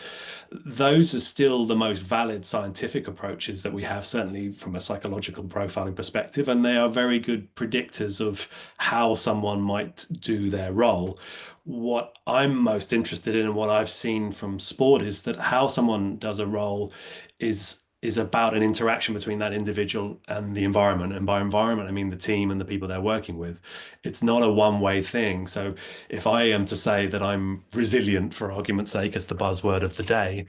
Those are still the most valid scientific approaches that we have, certainly from a psychological profiling perspective, and they are very good predictors of how someone might do their role. What I'm most interested in and what I've seen from sport is that how someone does a role is about an interaction between that individual and the environment. And by environment, I mean the team and the people they're working with. It's not a one-way thing. So if I am to say that I'm resilient, for argument's sake, as the buzzword of the day,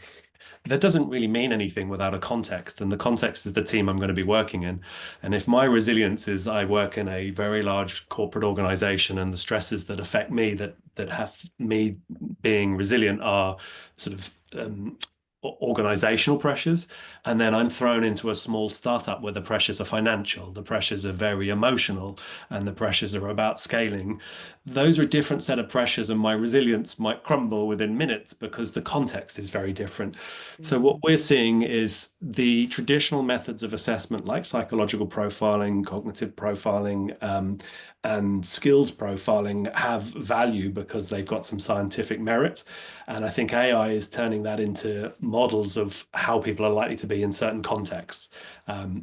that doesn't really mean anything without a context. And the context is the team I'm going to be working in. And if my resilience is I work in a very large corporate organization and the stresses that affect me that have me being resilient are sort of organizational pressures, and then I'm thrown into a small startup where the pressures are financial, the pressures are very emotional, and the pressures are about scaling. Those are a different set of pressures, and my resilience might crumble within minutes because the context is very different. So what we're seeing is the traditional methods of assessment, like psychological profiling, cognitive profiling, and skills profiling, have value because they've got some scientific merit. And I think AI is turning that into models of how people are likely to be in certain contexts.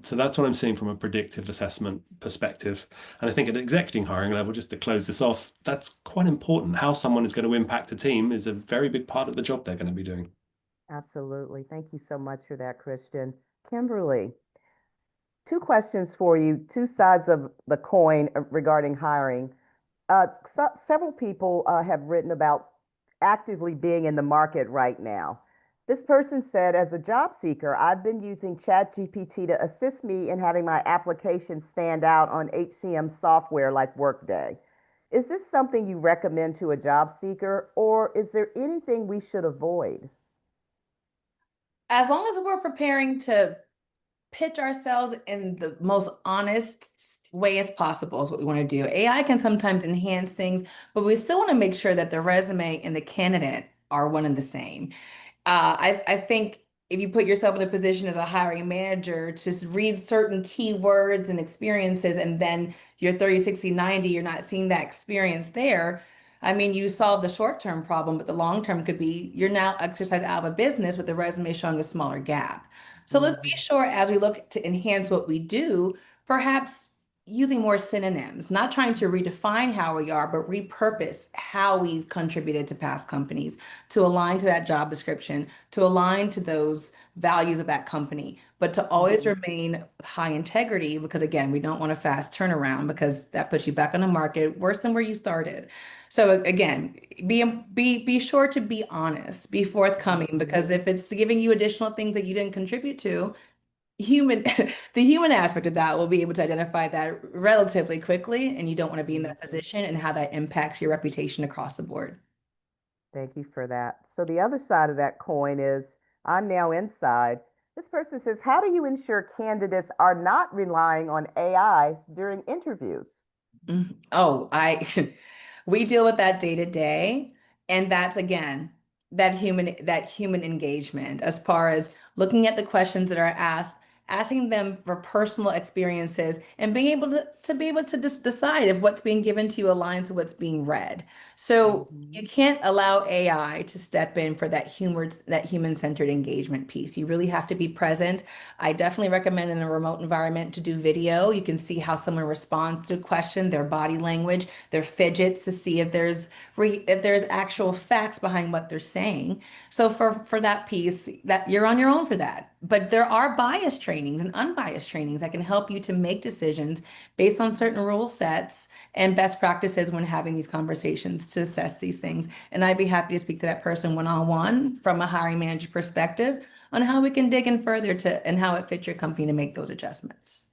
So that's what I'm seeing from a predictive assessment perspective. And I think at executive hiring level, just to close this off, that's quite important. How someone is going to impact a team is a very big part of the job they're going to be doing. Absolutely. Thank you so much for that, Christian. Kimberly, two questions for you, two sides of the coin regarding hiring. Several people have written about actively being in the market right now. This person said, as a job seeker, I've been using ChatGPT to assist me in having my application stand out on HCM software like Workday. Is this something you recommend to a job seeker, or is there anything we should avoid? As long as we're preparing to pitch ourselves in the most honest way as possible is what we want to do. AI can sometimes enhance things, but we still want to make sure that the resume and the candidate are one and the same. I think if you put yourself in a position as a hiring manager to read certain keywords and experiences, and then you're 30, 60, 90, you're not seeing that experience there. I mean, you solve the short-term problem, but the long-term could be you're now exercised out of a business with the resume showing a smaller gap. So let's be sure as we look to enhance what we do, perhaps using more synonyms, not trying to redefine how we are, but repurpose how we've contributed to past companies to align to that job description, to align to those values of that company, but to always remain with high integrity, because again, we don't want a fast turnaround because that puts you back on the market worse than where you started. So again, be sure to be honest, be forthcoming, because if it's giving you additional things that you didn't contribute to, human the human aspect of that will be able to identify that relatively quickly, and you don't want to be in that position and how that impacts your reputation across the board. Thank you for that. So the other side of that coin is I'm now inside. This person says, how do you ensure candidates are not relying on AI during interviews? Oh, we deal with that day to day, and that's again that human engagement as far as looking at the questions that are asked, asking them for personal experiences, and being able to be able to decide if what's being given to you aligns with what's being read. So you can't allow AI to step in for that human-centered engagement piece. You really have to be present. I definitely recommend in a remote environment to do video. You can see how someone responds to a question, their body language, their fidgets, to see if there's actual facts behind what they're saying. So for that piece, that you're on your own for that. But there are bias trainings and unbiased trainings that can help you to make decisions based on certain rule sets and best practices when having these conversations to assess these things. And I'd be happy to speak to that person one-on-one from a hiring manager perspective on how we can dig in further to and how it fits your company to make those adjustments.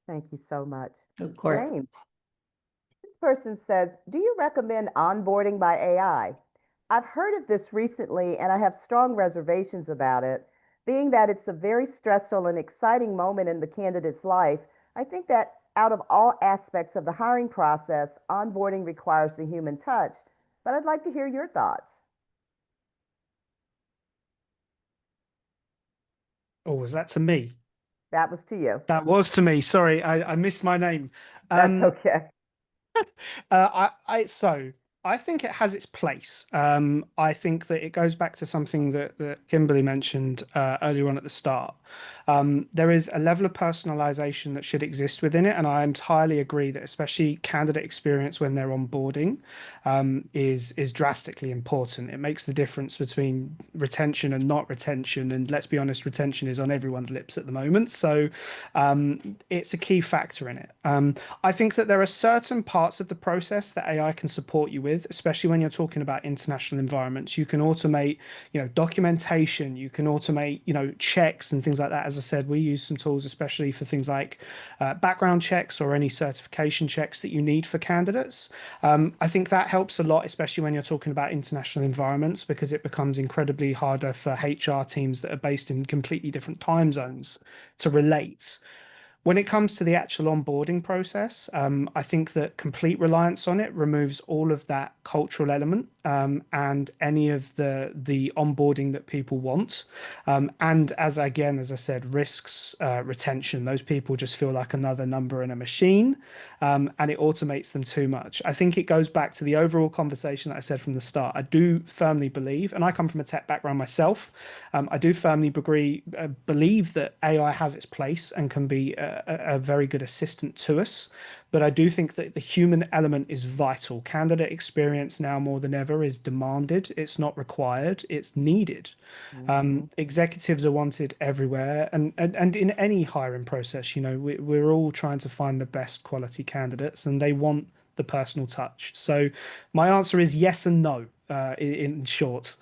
Thank you so much. Of course. James, this person says, do you recommend onboarding by AI? I've heard of this recently and I have strong reservations about it. Being that it's a very stressful and exciting moment in the candidate's life, I think that out of all aspects of the hiring process, onboarding requires the human touch. But I'd like to hear your thoughts. Oh, was that to me? That was to you. That was to me. Sorry, I missed my name. That's okay. So I think it has its place. I think that it goes back to something that Kimberly mentioned earlier on at the start. There is a level of personalization that should exist within it, and I entirely agree that especially candidate experience when they're onboarding is drastically important. It makes the difference between retention and not retention, and let's be honest, retention is on everyone's lips at the moment, so it's a key factor in it. I think that there are certain parts of the process that AI can support you with. with, especially when you're talking about international environments. You can automate, documentation, you can automate, checks and things like that. As I said, we use some tools, especially for things like background checks or any certification checks that you need for candidates. I think that helps a lot, especially when you're talking about international environments, because it becomes incredibly harder for HR teams that are based in completely different time zones to relate. When it comes to the actual onboarding process, I think that complete reliance on it removes all of that cultural element and any of the onboarding that people want. And as I said, risks retention. Those people just feel like another number in a machine, and it automates them too much. I think it goes back to the overall conversation that I said from the start. I do firmly believe, and I come from a tech background myself, I do firmly believe that AI has its place and can be a very good assistant to us. But I do think that the human element is vital. Candidate experience now more than ever is demanded. It's not required, it's needed. Executives are wanted everywhere, and in any hiring process, we're all trying to find the best quality candidates, and they want the personal touch. So my answer is yes and no, in short.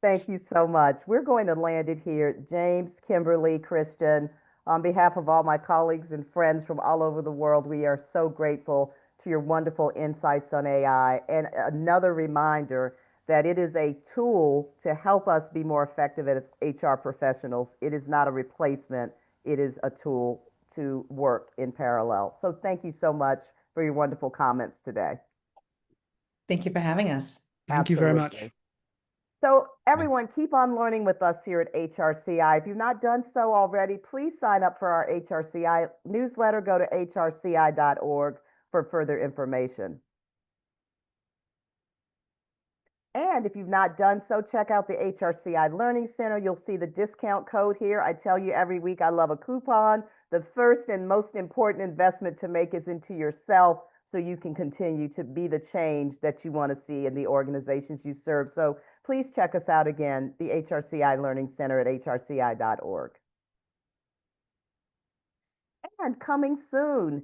Thank you so much. We're going to land it here. James, Kimberly, Christian, on behalf of all my colleagues and friends from all over the world, we are so grateful to your wonderful insights on AI. And another reminder that it is a tool to help us be more effective as HR professionals. It is not a replacement. It is a tool to work in parallel. So thank you so much for your wonderful comments today. Thank you for having us. Thank you very much. Absolutely. So everyone, keep on learning with us here at HRCI. If you've not done so already, please sign up for our HRCI newsletter. Go to hrci.org for further information. And if you've not done so, check out the HRCI Learning Center. You'll see the discount code here. I tell you every week I love a coupon. The first and most important investment to make is into yourself, so you can continue to be the change that you want to see in the organizations you serve. So please check us out again, the HRCI Learning Center at hrci.org. And coming soon,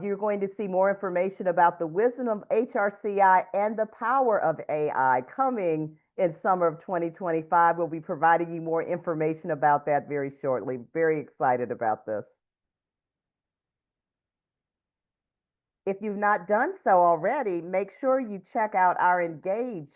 you're going to see more information about the wisdom of HRCI and the power of AI coming in summer of 2025. We'll be providing you more information about that very shortly. Very excited about this. If you've not done so already, make sure you check out our Engage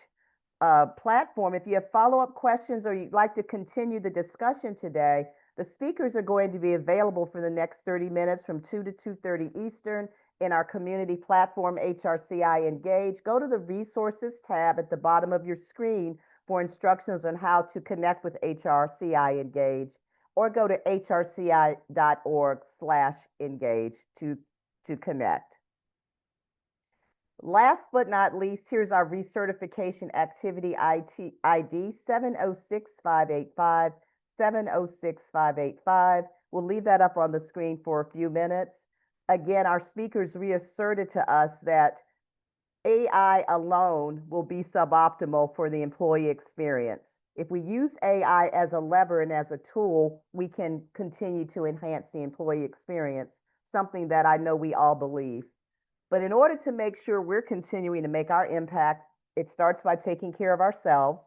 platform. If you have follow-up questions or you'd like to continue the discussion today, the speakers are going to be available for the next 30 minutes from 2 to 2:30 Eastern in our community platform, HRCI Engage. Go to the Resources tab at the bottom of your screen for instructions on how to connect with HRCI Engage, or go to hrci.org/engage to connect. Last but not least, here's our recertification activity ID 706585, 706585. We'll leave that up on the screen for a few minutes. Again, our speakers reasserted to us that AI alone will be suboptimal for the employee experience. If we use AI as a lever and as a tool, we can continue to enhance the employee experience, something that I know we all believe. But in order to make sure we're continuing to make our impact, it starts by taking care of ourselves.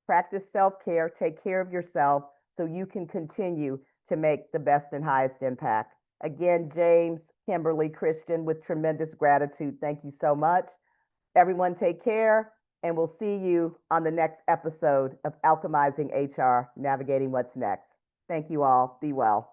Practice self-care, take care of yourself so you can continue to make the best and highest impact. Again, James, Kimberly, Christian, with tremendous gratitude, thank you so much. Everyone take care, and we'll see you on the next episode of Alchemizing HR, Navigating What's Next. Thank you all. Be well.